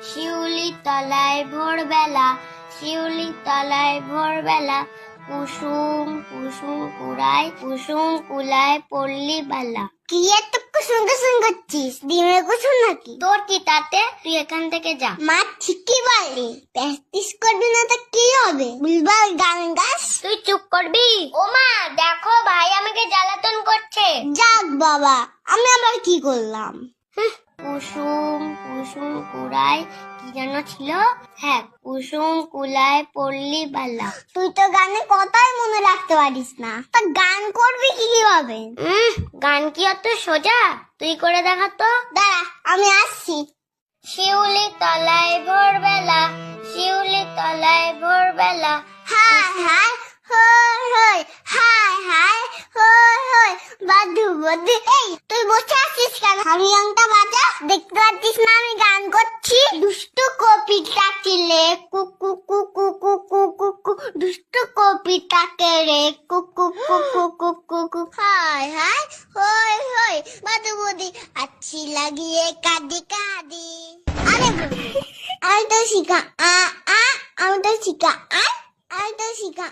শিউলি তলায় ভোরবেলা, শিউলি তলায় ভোরবেলা, কুসুম কুসুম কুড়ায়, কুসুম কুলায় পল্লী বেলা। কি এত কুসুম কুসুম করছিস? ডিমের কুসুম নাকি? তোর কি তাতে? তুই এখান থেকে যা। মা ঠিকই বলে, প্র্যাকটিস করবি না তো কি হবে? বুলবাল গান গাস। তুই চুপ করবি? ও মা দেখো, ভাই আমাকে জ্বালাতন করছে। যাক বাবা, আমি আবার কি করলাম? কুসুম কুসুম কুড়ায়, কি যেন ছিল? হ্যাঁ, কুসুম কুলায় পল্লী বেলা। তুই তো গানের কথাই মনে রাখতে পারিস না, তা গান করবি কিভাবে? গান কি অত সোজা? তুই করে দেখা তো। দাঁড়া, আমি আসছি। শিউলি তলায় ভোরবেলা, শিউলি তলায় ভোরবেলা, হায় হায় হই হই, হায় হায় হই হই, বাদু বাদু। এই তুই বসে আছিস কেন? হারিয়াংটা বাজা। দেখতে পাচ্ছিস না আমি গান করছি? দুষ্টু কপিটাকে রে কুকু কুকু কুকু কুকু, দুষ্টু কপিটাকে রে কুকু কুকু কুকু কুকু, হায় হায় হই হই, বাদু বাদু, আচ্ছি লাগিয়ে কাঁদি কাঁদি। আরে আমি তো শিখা আমি তো শিখা আমি তো শিখা